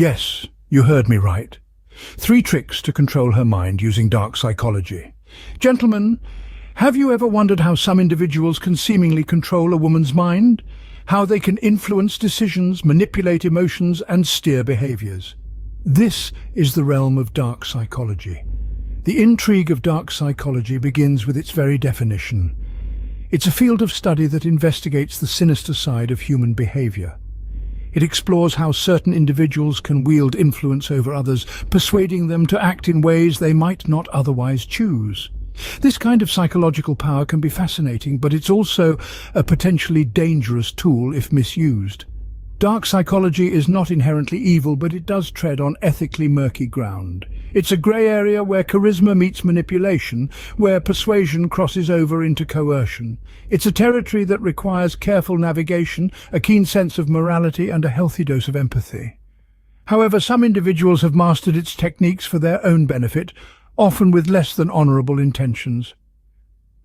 Yes, you heard me right. 3 tricks to control her mind using dark psychology. Gentlemen, have you ever wondered how some individuals can seemingly control a woman's mind? How they can influence decisions, manipulate emotions, and steer behaviors? This is the realm of dark psychology. The intrigue of dark psychology begins with its very definition. It's a field of study that investigates the sinister side of human behavior. It explores how certain individuals can wield influence over others, persuading them to act in ways they might not otherwise choose. This kind of psychological power can be fascinating, but it's also a potentially dangerous tool if misused. Dark psychology is not inherently evil, but it does tread on ethically murky ground. It's a grey area where charisma meets manipulation, where persuasion crosses over into coercion. It's a territory that requires careful navigation, a keen sense of morality, and a healthy dose of empathy. However, some individuals have mastered its techniques for their own benefit, often with less than honourable intentions.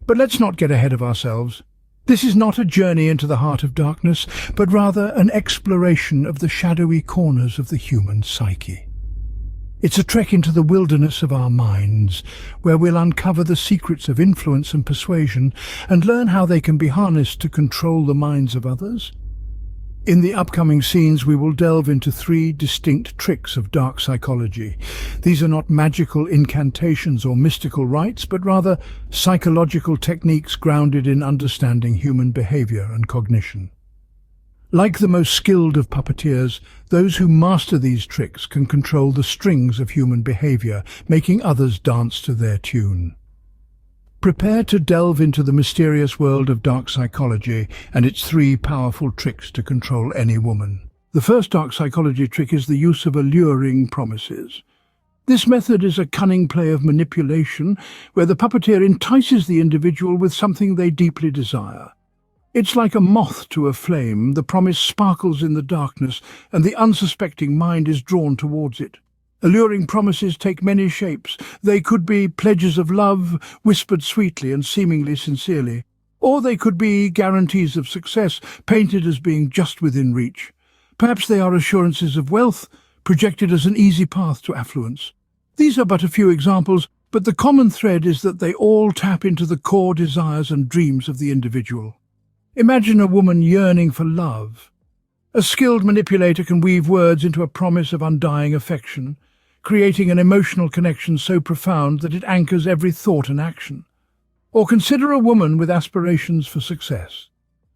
But let's not get ahead of ourselves. This is not a journey into the heart of darkness, but rather an exploration of the shadowy corners of the human psyche. It's a trek into the wilderness of our minds, where we'll uncover the secrets of influence and persuasion and learn how they can be harnessed to control the minds of others. In the upcoming scenes, we will delve into 3 distinct tricks of dark psychology. These are not magical incantations or mystical rites, but rather psychological techniques grounded in understanding human behavior and cognition. Like the most skilled of puppeteers, those who master these tricks can control the strings of human behavior, making others dance to their tune. Prepare to delve into the mysterious world of dark psychology and its 3 powerful tricks to control any woman. The first dark psychology trick is the use of alluring promises. This method is a cunning play of manipulation where the puppeteer entices the individual with something they deeply desire. It's like a moth to a flame. The promise sparkles in the darkness, and the unsuspecting mind is drawn towards it. Alluring promises take many shapes. They could be pledges of love, whispered sweetly and seemingly sincerely. Or they could be guarantees of success, painted as being just within reach. Perhaps they are assurances of wealth, projected as an easy path to affluence. These are but a few examples, but the common thread is that they all tap into the core desires and dreams of the individual. Imagine a woman yearning for love. A skilled manipulator can weave words into a promise of undying affection, creating an emotional connection so profound that it anchors every thought and action. Or consider a woman with aspirations for success.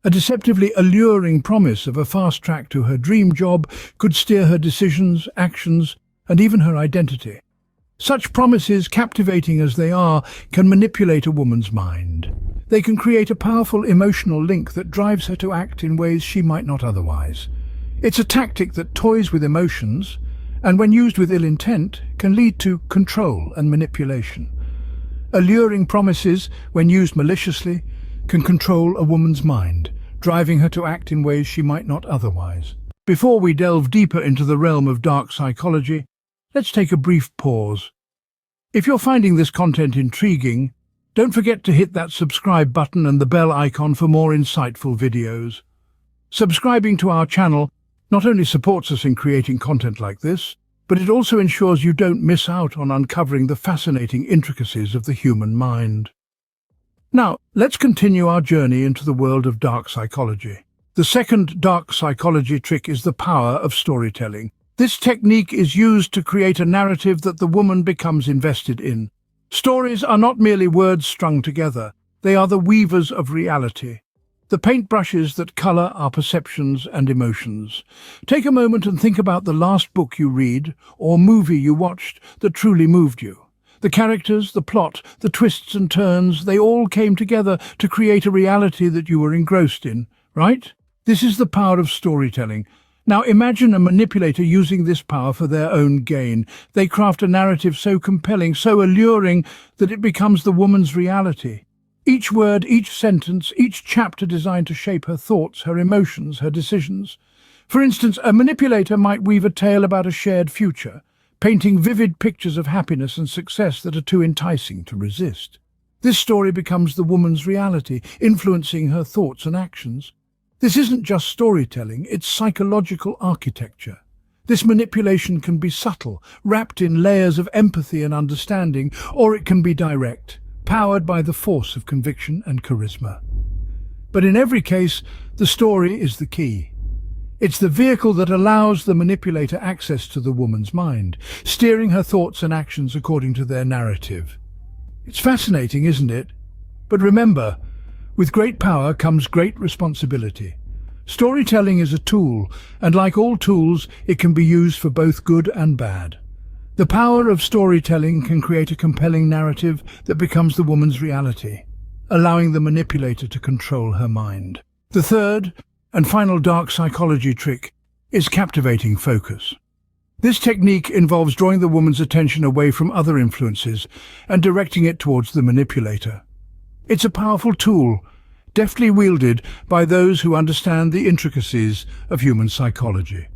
A deceptively alluring promise of a fast track to her dream job could steer her decisions, actions, and even her identity. Such promises, captivating as they are, can manipulate a woman's mind. They can create a powerful emotional link that drives her to act in ways she might not otherwise. It's a tactic that toys with emotions, and when used with ill intent, can lead to control and manipulation. Alluring promises, when used maliciously, can control a woman's mind, driving her to act in ways she might not otherwise. Before we delve deeper into the realm of dark psychology, let's take a brief pause. If you're finding this content intriguing, don't forget to hit that subscribe button and the bell icon for more insightful videos. Subscribing to our channel not only supports us in creating content like this, but it also ensures you don't miss out on uncovering the fascinating intricacies of the human mind. Now, let's continue our journey into the world of dark psychology. The second dark psychology trick is the power of storytelling. This technique is used to create a narrative that the woman becomes invested in. Stories are not merely words strung together. They are the weavers of reality, the paintbrushes that colour our perceptions and emotions. Take a moment and think about the last book you read or movie you watched that truly moved you. The characters, the plot, the twists and turns, they all came together to create a reality that you were engrossed in, right? This is the power of storytelling. Now imagine a manipulator using this power for their own gain. They craft a narrative so compelling, so alluring, that it becomes the woman's reality. Each word, each sentence, each chapter designed to shape her thoughts, her emotions, her decisions. For instance, a manipulator might weave a tale about a shared future, painting vivid pictures of happiness and success that are too enticing to resist. This story becomes the woman's reality, influencing her thoughts and actions. This isn't just storytelling, it's psychological architecture. This manipulation can be subtle, wrapped in layers of empathy and understanding, or it can be direct, powered by the force of conviction and charisma. But in every case, the story is the key. It's the vehicle that allows the manipulator access to the woman's mind, steering her thoughts and actions according to their narrative. It's fascinating, isn't it? But remember, with great power comes great responsibility. Storytelling is a tool, and like all tools, it can be used for both good and bad. The power of storytelling can create a compelling narrative that becomes the woman's reality, allowing the manipulator to control her mind. The third and final dark psychology trick is captivating focus. This technique involves drawing the woman's attention away from other influences and directing it towards the manipulator. It's a powerful tool, deftly wielded by those who understand the intricacies of human psychology.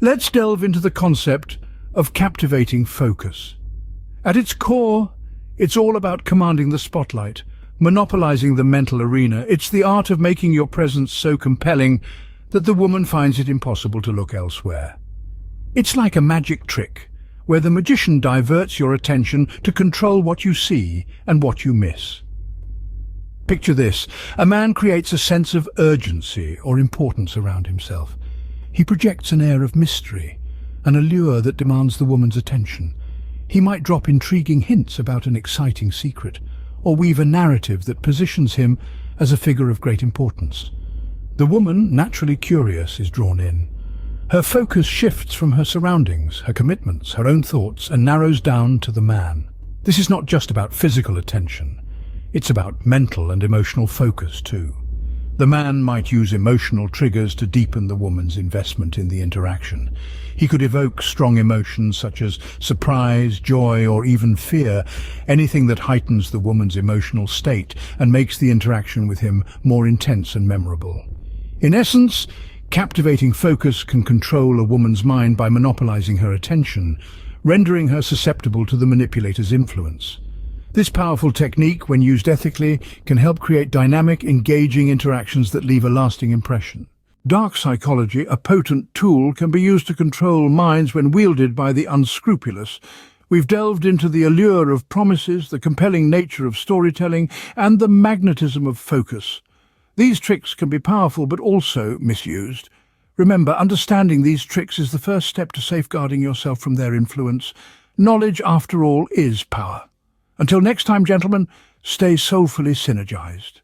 Let's delve into the concept of captivating focus. At its core, it's all about commanding the spotlight, monopolizing the mental arena. It's the art of making your presence so compelling that the woman finds it impossible to look elsewhere. It's like a magic trick, where the magician diverts your attention to control what you see and what you miss. Picture this: a man creates a sense of urgency or importance around himself. He projects an air of mystery, an allure that demands the woman's attention. He might drop intriguing hints about an exciting secret, or weave a narrative that positions him as a figure of great importance. The woman, naturally curious, is drawn in. Her focus shifts from her surroundings, her commitments, her own thoughts, and narrows down to the man. This is not just about physical attention. It's about mental and emotional focus too. The man might use emotional triggers to deepen the woman's investment in the interaction. He could evoke strong emotions such as surprise, joy, or even fear, anything that heightens the woman's emotional state and makes the interaction with him more intense and memorable. In essence, captivating focus can control a woman's mind by monopolizing her attention, rendering her susceptible to the manipulator's influence. This powerful technique, when used ethically, can help create dynamic, engaging interactions that leave a lasting impression. Dark psychology, a potent tool, can be used to control minds when wielded by the unscrupulous. We've delved into the allure of promises, the compelling nature of storytelling, and the magnetism of focus. These tricks can be powerful but also misused. Remember, understanding these tricks is the first step to safeguarding yourself from their influence. Knowledge, after all, is power. Until next time, gentlemen, stay soulfully synergized.